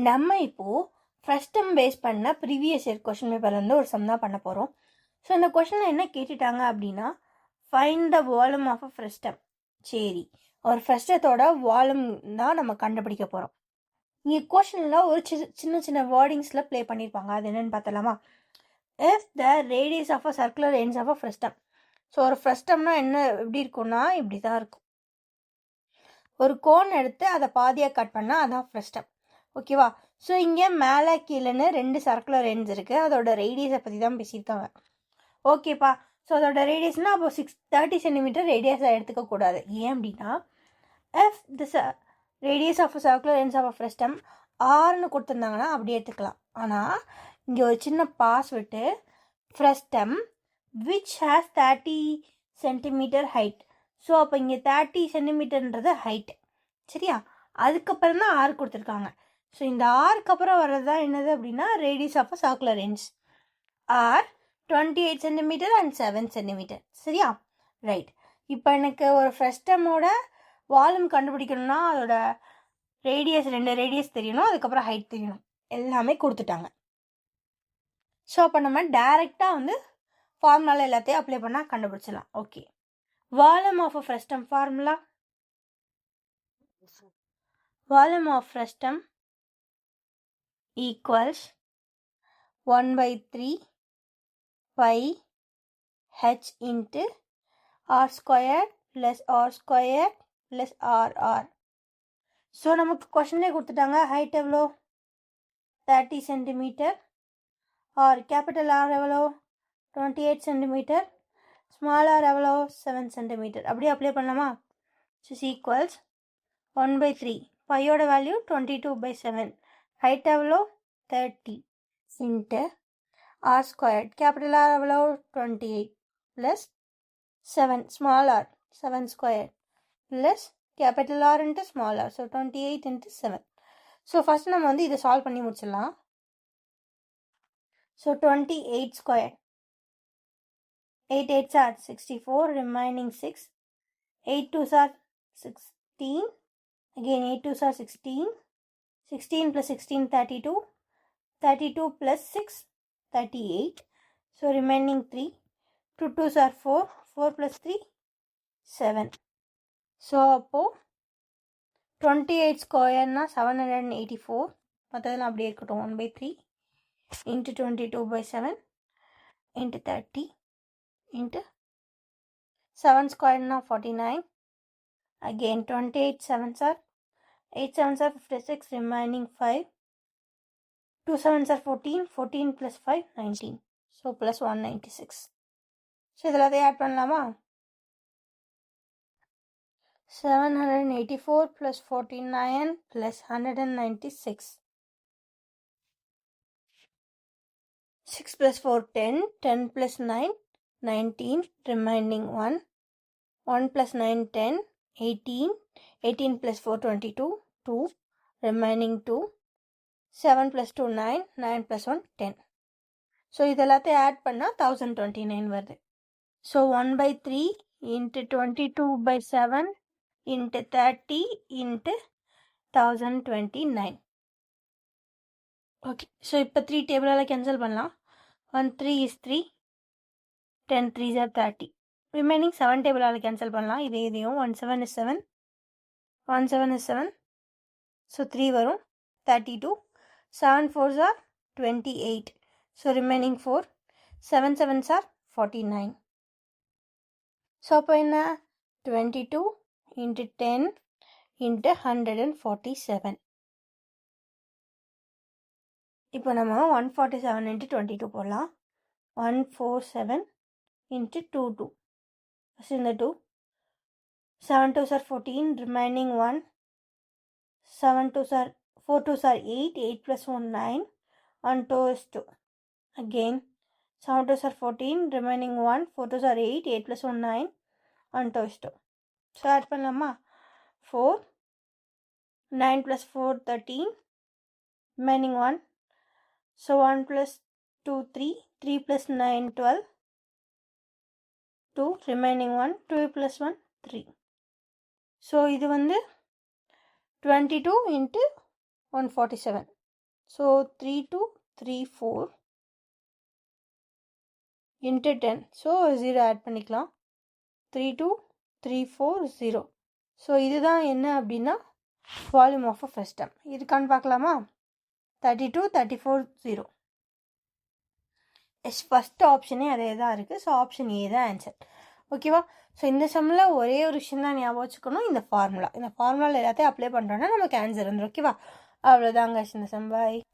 நம்ம இப்போது frustum base பண்ண ப்ரீவியஸ் இயர் கொஷின் பேப்பர்லேருந்து ஒரு சம் தான் பண்ண போகிறோம். ஸோ இந்த கொஷனில் என்ன கேட்டுட்டாங்க அப்படின்னா, find the volume of a frustum. சரி, ஒரு ஃப்ரஸ்டத்தோட வால்யூம் தான் நம்ம கண்டுபிடிக்க போகிறோம். இங்கே கொஷனில் ஒரு சின்ன சின்ன வேர்டிங்ஸில் ப்ளே பண்ணியிருப்பாங்க. அது என்னென்னு பார்த்தலாமா? If the radius of a circular ends of a frustum. So ஒரு ஃப்ரஸ்டம்னா என்ன எப்படி இருக்கும்னா இப்படி தான் இருக்கும். ஒரு கோன் எடுத்து அதை பாதியாக கட் பண்ணால் அதான் ஃப்ரஸ்டம். ஓகேவா? ஸோ இங்கே மேலே கீழேன்னு 2 சர்க்குலர் எண்ட்ஸ் இருக்குது. அதோட ரேடியஸை பற்றி தான் பேசியிருக்காங்க. ஓகேப்பா. ஸோ அதோட ரேடியஸ்னால் அப்போ 30 சென்டிமீட்டர் ரேடியஸை எடுத்துக்கக்கூடாது. ஏன் அப்படின்னா, if the radius of circular ends of frustum ஆர்னு கொடுத்துருந்தாங்கன்னா அப்படி எடுத்துக்கலாம். ஆனால் இங்கே ஒரு சின்ன பாஸ் விட்டு frustum which has 30 centimetre height. So அப்போ இங்கே 30 சென்டிமீட்டர்ன்றது ஹைட்டு. சரியா? அதுக்கப்புறம் தான் ஆர் கொடுத்துருக்காங்க. ஸோ இந்த ஆருக்கு அப்புறம் வர்றது தான் என்னது அப்படின்னா radius of a circular ends. Are 28 centimeter and 7 centimeter. சரியா? ரைட். இப்போ எனக்கு ஒரு ஃப்ரஸ்டமோட வால்யூம் கண்டுபிடிக்கணும்னா அதோட ரேடியஸ் 2 ரேடியஸ் தெரியணும், அதுக்கப்புறம் ஹைட் தெரியணும். எல்லாமே கொடுத்துட்டாங்க. ஸோ அப்போ நம்ம டைரெக்டாக ஃபார்முலாவில் எல்லாத்தையும் அப்ளை பண்ணால் கண்டுபிடிச்சிடலாம். Okay, volume of a frustum formula. Volume of frustum equals 1/3 pi h into r squared plus r squared plus rr. So நமக்கு கொஷன்லேயே கொடுத்துட்டாங்க. ஹைட் எவ்வளோ? 30 சென்டிமீட்டர். ஆர் கேபிட்டல் ஆர் எவ்வளோ? 28 சென்டிமீட்டர். ஸ்மால் ஆர் எவ்வளோ? 7 சென்டிமீட்டர். அப்படியே apply பண்ணலாமா? Is equals 1/3 பையோட value 22/7. Height எவ்வளோ? 30 into r squared. Capital R எவ்வளோ? 28 plus 7 small r 7 squared plus capital R into small r. So 28 into 7. So first நம்ம இதை solve பண்ணி முடிச்சிடலாம். So 28 squared. 8 8s are 64, remaining 6. 8 2s are 16. Again 8 2s are 16. 16 plus 16 32. 32 plus 6 38. So remaining 3. 2 2s are 4. 4 plus 3 7. So அப்போ 28 square 784. மற்றதெல்லாம் அப்படியே இருக்கட்டும். 1/3 into 22/7 into 30 into 7 square 49. Again 28 7s are 8 7s are 56. Remaining 5. 2 7s are 14. 14 plus 5 19. So plus 196. So இதில் அதை add பண்ணலாமா? 784 plus 49 plus 196. 6 plus 4 10. 10 plus 9 19. Remaining 1. 1 plus 9 10. 18. 18 plus 4 22. 2. Remaining 2. 7 plus 2 9. 9 plus 1 10. So இதெல்லாத்தையும் add பண்ணால் 1029 வருது. So 1/3 into 22/7 into 30 into 1029. Okay, so இப்போ 3 டேபிளால் cancel பண்ணலாம். 1 3 is 3. 10 3s are 30. Remaining 7 டேபிளால் cancel பண்ணலாம். இதையும் 1 7 is 7. 1 7 is 7. ஸோ 3 வரும். 32. 7 4s are 28. So remaining 4. 7 7s are 49. So அப்போ என்ன? 22 into 10 into 147. இப்போ நம்ம 147 into 22 போடலாம். 147 into 2 2. First in the 2. 7 2s are 14. Remaining 1. 7 2s are 4 2s are 8. 8 plus 1 9. 1 2 is 2. Again 7 2s are 14. Remaining 1. 4 2s are 8. 8 plus 1 9. 1 2 is 2. So add பண்ணலாமா? 4. 9 plus 4 13. Remaining 1. So 1 plus 2 3. 3 plus 9 12. 2. Remaining 1. 2 plus 1 3. So இது 22 into 147. So 3234 into 10. So 0 add பண்ணிக்கலாம். 32340. So இதுதான் என்ன அப்படின்னா volume of a frustum. இதுக்கான்னு பார்க்கலாமா? 32340. S, first ஆப்ஷனே அதே தான் இருக்குது. ஸோ ஆப்ஷன் ஏ தான் ஆன்சர். ஓகேவா? ஸோ இந்த சம்மில் ஒரே ஒரு விஷயம் தான் ஞாபகம் வச்சுக்கணும், இந்த ஃபார்முலாவில் எல்லாத்தையும் அப்ளை பண்ணுறோன்னா நமக்கு ஆன்சர் வந்துடும். ஓகேவா? அவ்வளோதாங்க இந்த சம். பாய்.